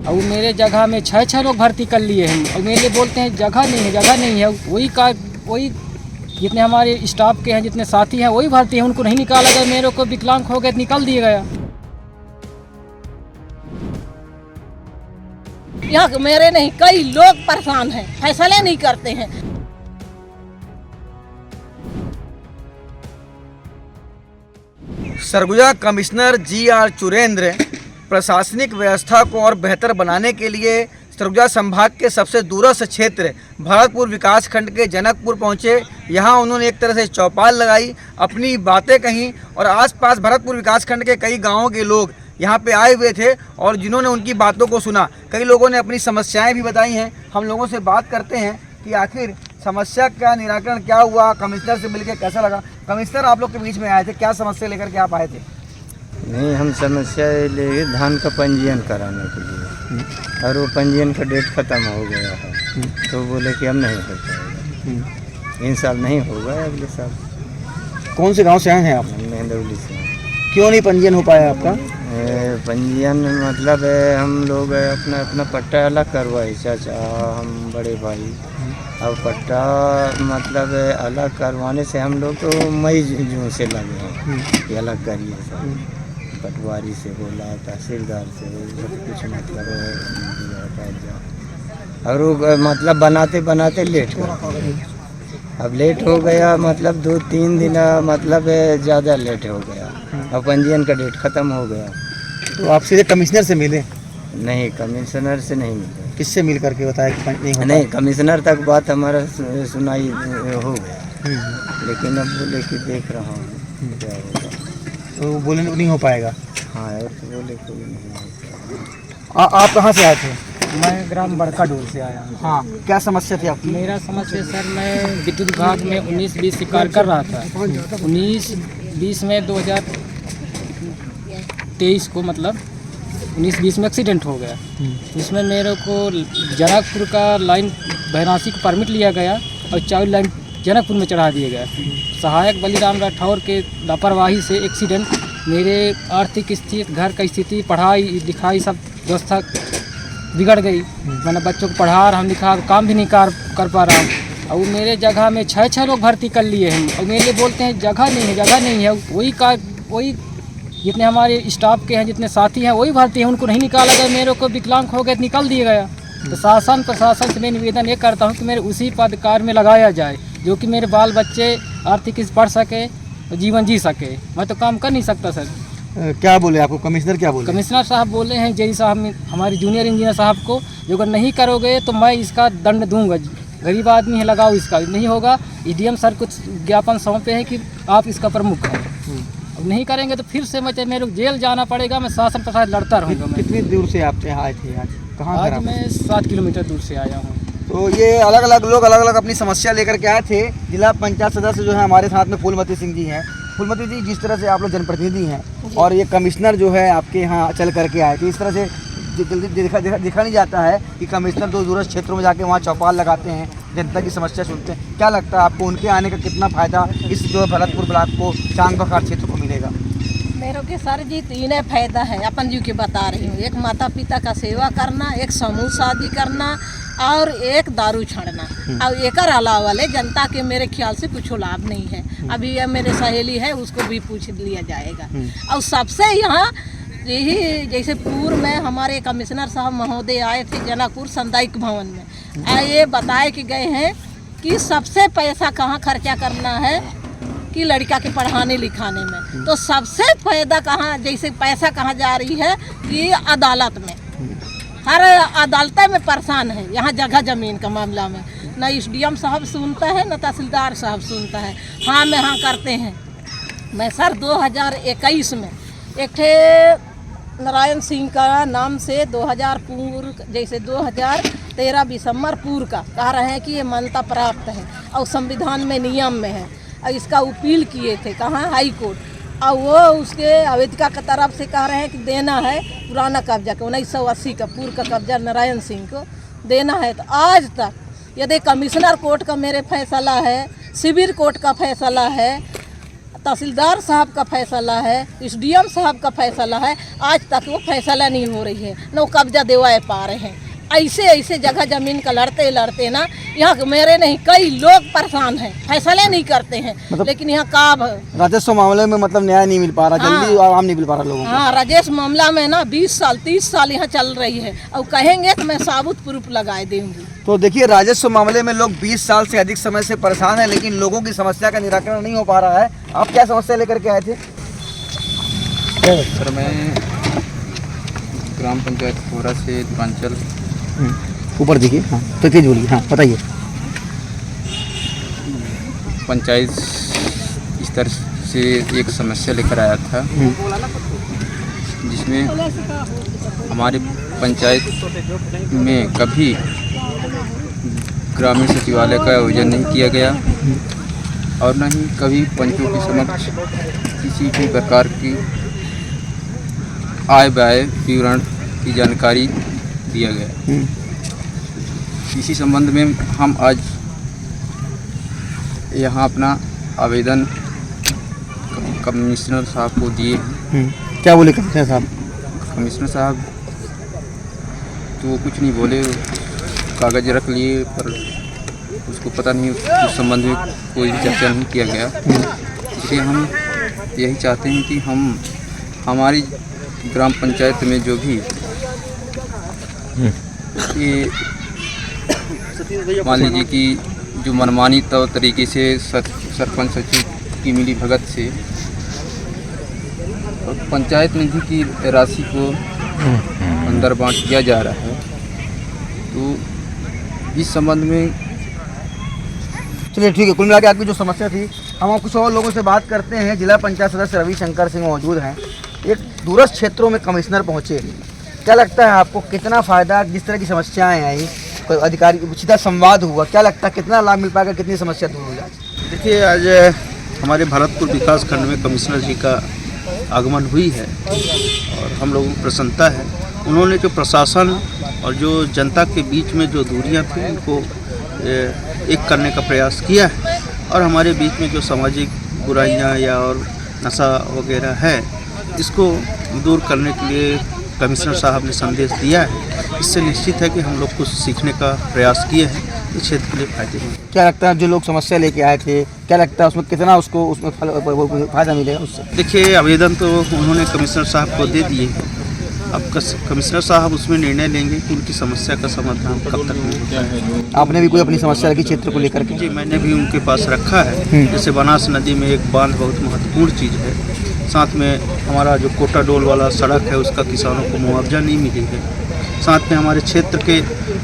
और मेरे जगह में 6 लोग भर्ती कर लिए हैं और मेरे लिए बोलते हैं जगह नहीं है, जगह नहीं है। वही जितने हमारे स्टाफ के हैं, जितने साथी हैं, वही भर्ती हैं, उनको नहीं निकाला गया। मेरे को विकलांग हो गए तो निकाल दिया गया। यहाँ मेरे नहीं, कई लोग परेशान हैं, फैसले नहीं करते हैं। Surguja commissioner G.R.. चुरेंद्र प्रशासनिक व्यवस्था को और बेहतर बनाने के लिए सरगुजा संभाग के सबसे दूरस्थ क्षेत्र भरतपुर विकासखंड के जनकपुर पहुंचे। यहां उन्होंने एक तरह से चौपाल लगाई, अपनी बातें कहीं और आसपास भरतपुर विकासखंड के कई गांवों के लोग यहां पे आए हुए थे और जिन्होंने उनकी बातों को सुना। कई लोगों ने अपनी समस्याएं भी बताई हैं। हम लोगों से बात करते हैं कि आखिर समस्या का निराकरण क्या हुआ, कमिश्नर से मिलकर कैसा लगा। कमिश्नर, आप लोग के बीच में आए थे, क्या समस्या लेकर के आप आए थे? नहीं, हम समस्या ले धान का पंजीयन कराने के लिए, और वो पंजीयन का डेट ख़त्म हो गया है, तो बोले कि अब नहीं हो पाएगा, इन साल नहीं होगा, अगले साल। कौन से गांव से आए हैं आप? महेंद्रवली से। क्यों नहीं पंजीयन हो पाया आपका? पंजीयन मतलब हम लोग अपना अपना पट्टा अलग करवाए, चाचा हम बड़े भाई। अब पट्टा मतलब अलग करवाने से हम लोग तो मई जून से लगे हैं कि अलग करिए सर। पटवारी से बोला, तहसीलदार से, सब कुछ मतलब और वो मतलब बनाते बनाते लेट कर, अब लेट हो गया, मतलब 2-3 दिन मतलब ज़्यादा लेट हो गया। अब पंजीयन का डेट ख़त्म हो गया। तो आप सीधे कमिश्नर से मिले? नहीं, कमिश्नर से नहीं मिले। किससे मिल करके बताया कि नहीं हो? नहीं, कमिश्नर तक बात हमारा सुनाई हो गया, लेकिन अब बोले कि देख रहा हूँ क्या होगा। तो बोले नहीं हो पाएगा? हाँ, और तो बोले कोई नहीं होगा। आप कहाँ से आए थे? मैं ग्राम बड़का डोल से आया हूँ। हाँ, क्या समस्या थी आपकी? मेरा समस्या सर, मैं विद्युत विभाग में 19-20 से कार्य कर रहा था। 19-20 में 2023 को मतलब 19-20 में एक्सीडेंट हो गया। इसमें मेरे को जनकपुर का लाइन बहरासी का परमिट लिया गया और 4 लाइन जनकपुर में चढ़ा दिया गया। सहायक बलिराम राठौर के लापरवाही से एक्सीडेंट, मेरे आर्थिक स्थिति, घर का स्थिति, पढ़ाई लिखाई सब व्यवस्था बिगड़ गई। मैंने बच्चों को पढ़ा रहा हूँ, लिखा, काम भी नहीं कर पा रहा हूँ। और मेरे जगह में 6 लोग भर्ती कर लिए हैं और मेरे लिए बोलते हैं जगह नहीं है, जगह नहीं है। वही जितने हमारे स्टाफ के हैं, जितने साथी हैं, वही भर्ती हैं, उनको नहीं निकाला गया। मेरे को विकलांग हो गए तो निकाल दिया गया। तो शासन प्रशासन से मैं निवेदन ये करता हूँ कि मेरे उसी पद कार्य में लगाया जाए, जो कि मेरे बाल बच्चे आर्थिक पढ़ सके, जीवन जी सके। मैं तो काम कर नहीं सकता सर। क्या बोले आपको कमिश्नर? क्या बोले? कमिश्नर साहब बोले हैं, जेई साहब, हमारे जूनियर इंजीनियर साहब को, जो अगर नहीं करोगे तो मैं इसका दंड दूंगा। गरीब आदमी है, लगाओ, इसका नहीं होगा। EDM सर कुछ ज्ञापन सौंपे हैं कि आप इसका प्रमुख हैं। अब नहीं करेंगे तो फिर से मेरे जेल जाना पड़ेगा। मैं शासन प्रशासन लड़ता रहूँगा। मैं कितनी दूर से आप यहाँ आए थे? आज कहाँ? आज मैं 7 किलोमीटर दूर से आया हूँ। तो ये अलग अलग लोग अलग अलग अपनी समस्या लेकर के आए थे। जिला पंचायत सदस्य जो है हमारे साथ में फूलमती सिंह जी हैं। फूलमती जी, जिस तरह से आप लोग जनप्रतिनिधि हैं और ये कमिश्नर जो है आपके यहाँ चल करके आए थे, इस तरह से जल्दी देखा नहीं जाता है कि कमिश्नर तो दूरस्थ क्षेत्रों में जाके वहाँ चौपाल लगाते हैं, जनता की समस्या सुनते हैं। क्या लगता है आपको उनके आने का कितना फ़ायदा इस जो भरतपुर ब्लॉक को, चांग बखार क्षेत्र को मिलेगा? मेरे के सर जी 3 फायदा है, अपन जी के बता रही हूँ। एक माता पिता का सेवा करना, एक समूह शादी करना और एक दारू छाड़ना। और एक अलावा वाले जनता के मेरे ख्याल से कुछ लाभ नहीं है। अभी ये मेरे सहेली है, उसको भी पूछ लिया जाएगा। और सबसे यहाँ यही, जैसे पूर्व में हमारे कमिश्नर साहब महोदय आए थे जनकपुर सामुदायिक भवन में, ये बताए कि गए हैं कि सबसे पैसा कहाँ खर्चा करना है कि लड़का के पढ़ाने लिखाने में। तो सबसे फायदा कहाँ, जैसे पैसा कहाँ जा रही है कि अदालत में, हर अदालत में परेशान है यहाँ जगह ज़मीन का मामला में। न SDM साहब सुनता है, न तहसीलदार साहब सुनता है। हाँ में हाँ करते हैं। मैं सर 2021 में एक थे नारायण सिंह का नाम से 2000 पूर्व, जैसे 2013 दिसंबर पूर्व का कह रहे हैं कि ये मान्यता प्राप्त है और संविधान में नियम में है। और इसका अपील किए थे कहाँ, हाई कोर्ट। और वो उसके आवेदिका की तरफ से कह रहे हैं कि देना है पुराना कब्जा का 1980 का पूर्व का कब्जा नारायण सिंह को देना है। तो आज तक यदि कमिश्नर कोर्ट का मेरे फैसला है, शिविर कोर्ट का फैसला है, तहसीलदार साहब का फैसला है, SDM साहब का फैसला है, आज तक वो फैसला नहीं हो रही है, न वो कब्जा दिलवा पा रहे हैं। ऐसे ऐसे जगह जमीन का लड़ते लड़ते ना यहाँ मेरे नहीं कई लोग परेशान हैं, फैसले नहीं करते हैं। लेकिन यहाँ काब राजस्व मामले में मतलब न्याय नहीं मिल पा रहा, जल्दी आराम नहीं मिल पा रहा लोगों को। हाँ, राजेश मामला में ना 20 साल 30 साल यहाँ चल रही है, और कहेंगे तो मैं साबुत प्रूफ लगाए दूंगी। तो देखिए, राजस्व मामले में लोग 20 साल से अधिक समय से परेशान हैं, लेकिन लोगों की समस्या का निराकरण नहीं हो पा रहा है। आप क्या समस्या लेकर के आए थे? सर, मैं ग्राम पंचायत खोरा से दुरांचल। ऊपर देखिए, हाँ तो तेज बोलिए, हाँ बताइए। पंचायत स्तर से एक समस्या लेकर आया था, जिसमें हमारे पंचायत में कभी ग्रामीण सचिवालय का आयोजन नहीं किया गया और न ही कभी पंचों के समक्ष किसी भी प्रकार की आय व्यय विवरण की जानकारी दिया गया। इसी संबंध में हम आज यहाँ अपना आवेदन कमिश्नर साहब को दिए। क्या बोले कमिश्नर साहब? कमिश्नर साहब तो वो कुछ नहीं बोले, कागज़ रख लिए, पर उसको पता नहीं, उस संबंध में कोई भी चर्चा नहीं किया गया। इसलिए हम यही चाहते हैं कि हमारी ग्राम पंचायत में जो भी ये मान लीजिए कि जो मनमानी तौर तरीके से सरपंच सचिव की मिली भगत से पंचायत निधि की राशि को अंदर बांट किया जा रहा है, तो इस संबंध में चलिए ठीक है। कुल मिला के आपकी जो समस्या थी, हम कुछ और लोगों से बात करते हैं। जिला पंचायत सदस्य रविशंकर सिंह मौजूद हैं। एक दूरस्थ क्षेत्रों में कमिश्नर पहुंचे, क्या लगता है आपको कितना फ़ायदा, जिस तरह की समस्याएं आई, कोई अधिकारी सीधा संवाद हुआ, क्या लगता है कितना लाभ मिल पाएगा, कितनी समस्या दूर हो जाएगी? देखिए, आज हमारे भरतपुर विकास खंड में कमिश्नर जी का आगमन हुई है और हम लोगों को प्रसन्नता है। उन्होंने जो प्रशासन और जो जनता के बीच में जो दूरियां थी उनको एक करने का प्रयास किया है, और हमारे बीच में जो सामाजिक बुराइयां या और नशा वगैरह है, इसको दूर करने के लिए कमिश्नर साहब ने संदेश दिया है। इससे निश्चित है कि हम लोग कुछ सीखने का प्रयास किए हैं, इस क्षेत्र के लिए फायदेमंद। क्या लगता है जो लोग समस्या लेके आए थे, क्या लगता है उसमें कितना उसको उसमें फ़ायदा मिलेगा उससे? देखिए, आवेदन तो उन्होंने कमिश्नर साहब को दे दिए हैं। अब कमिश्नर साहब उसमें निर्णय लेंगे कि उनकी समस्या का समाधान कब तक होता है। आपने भी कोई अपनी समस्या रखी क्षेत्र को लेकर के? जी, मैंने भी उनके पास रखा है। जैसे बनास नदी में एक बांध बहुत महत्वपूर्ण चीज़ है, साथ में हमारा जो कोटा डोल वाला सड़क है उसका किसानों को मुआवजा नहीं मिली है, साथ में हमारे क्षेत्र के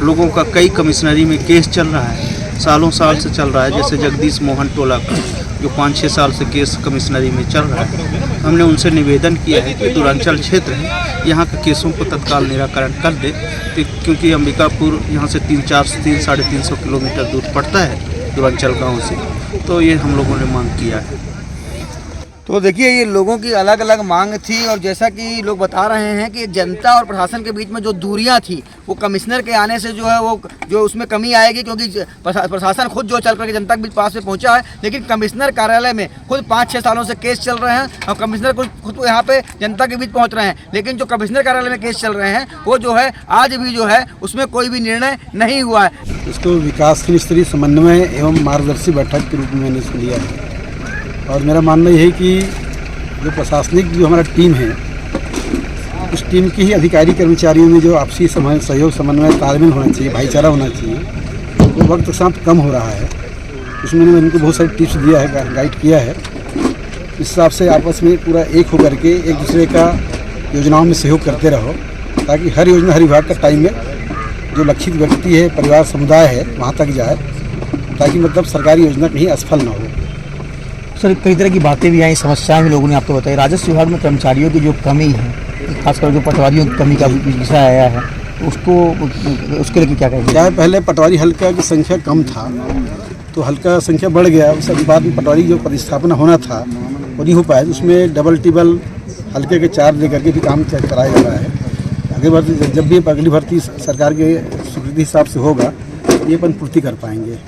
लोगों का कई कमिश्नरी में केस चल रहा है, सालों साल से चल रहा है। जैसे जगदीश मोहन टोला का जो 5-6 साल से केस कमिश्नरी में चल रहा है, हमने उनसे निवेदन किया है कि दुरांचल क्षेत्र है, यहाँ के केसों को तत्काल निराकरण कर दे, क्योंकि अंबिकापुर यहाँ से 300-350 किलोमीटर दूर पड़ता है दुरांचल गाँव से। तो ये हम लोगों ने मांग किया है। तो देखिए, ये लोगों की अलग अलग मांग थी, और जैसा कि लोग बता रहे हैं कि जनता और प्रशासन के बीच में जो दूरियां थी, वो कमिश्नर के आने से जो है वो जो उसमें कमी आएगी, क्योंकि प्रशासन खुद जो चल करके जनता के बीच पास में पहुंचा है, लेकिन कमिश्नर कार्यालय में खुद 5-6 सालों से केस चल रहे हैं, और कमिश्नर खुद यहाँ पे जनता के बीच पहुँच रहे हैं, लेकिन जो कमिश्नर कार्यालय में केस चल रहे हैं वो जो है आज भी जो है उसमें कोई भी निर्णय नहीं हुआ है। इसको विकास स्तरीय समन्वय एवं मार्गदर्शी बैठक के रूप में मैंने इसको लिया है, और मेरा मानना यह है कि जो प्रशासनिक जो हमारा टीम है, उस टीम के ही अधिकारी कर्मचारियों में जो आपसी सहयोग समन्वय तालमेल होना चाहिए, भाईचारा होना चाहिए, वो वक्त के साथ कम हो रहा है। उसमें मैंने उनको बहुत सारी टिप्स दिया है, गाइड किया है। इस हिसाब से आपस में पूरा एक होकर के एक दूसरे का योजनाओं में सहयोग करते रहो, ताकि हर योजना हर विभाग का टाइम में जो लक्षित व्यक्ति है, परिवार समुदाय है, वहाँ तक जाए, ताकि मतलब सरकारी योजना कहीं असफल ना हो। सर, कई तरह की बातें भी आई, समस्याएं भी लोगों ने आपको बताई। राजस्व विभाग में कर्मचारियों की जो कमी है, खासकर जो पटवारियों की कमी का विषय आया है, उसके लिए क्या कहेंगे? क्या पहले पटवारी हल्का की संख्या कम था, तो हल्का संख्या बढ़ गया, उसके बाद में पटवारी जो प्रतिस्थापना होना था वो नहीं हो पाया। उसमें डबल टिबल हल्के के चार्ज लेकर के भी काम कराया जा रहा है। आगे भर्ती, जब भी अगली भर्ती सरकार के स्वीकृति हिसाब से होगा, ये पूर्ति कर पाएंगे।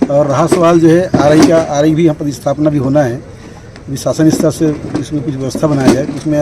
और रहा सवाल जो है आरआई का, आरआई भी यहाँ प्रतिस्थापना भी होना है, अभी शासन स्तर से इसमें कुछ व्यवस्था बनाया जाए। उसमें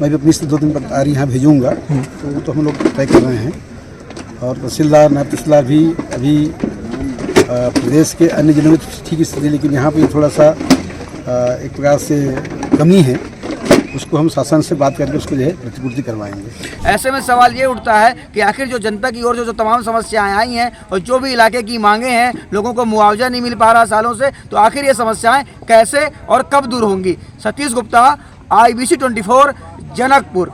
मैं भी अपनी से 2-3 पटवारी यहाँ भेजूँगा, तो वो तो हम लोग तय कर रहे हैं। और तहसीलदार नायब तहसीलदार भी अभी प्रदेश के अन्य जिलों में तो ठीक स्थिति, लेकिन यहाँ पे थोड़ा सा एक प्रकार से कमी है, उसको हम शासन से बात करके उसको जो है प्रतिपूर्ति करवाएंगे। ऐसे में सवाल ये उठता है कि आखिर जो जनता की ओर जो तमाम समस्याएं आई हैं और जो भी इलाके की मांगे हैं, लोगों को मुआवजा नहीं मिल पा रहा सालों से, तो आखिर ये समस्याएं कैसे और कब दूर होंगी। सतीश गुप्ता, IBC 24, जनकपुर।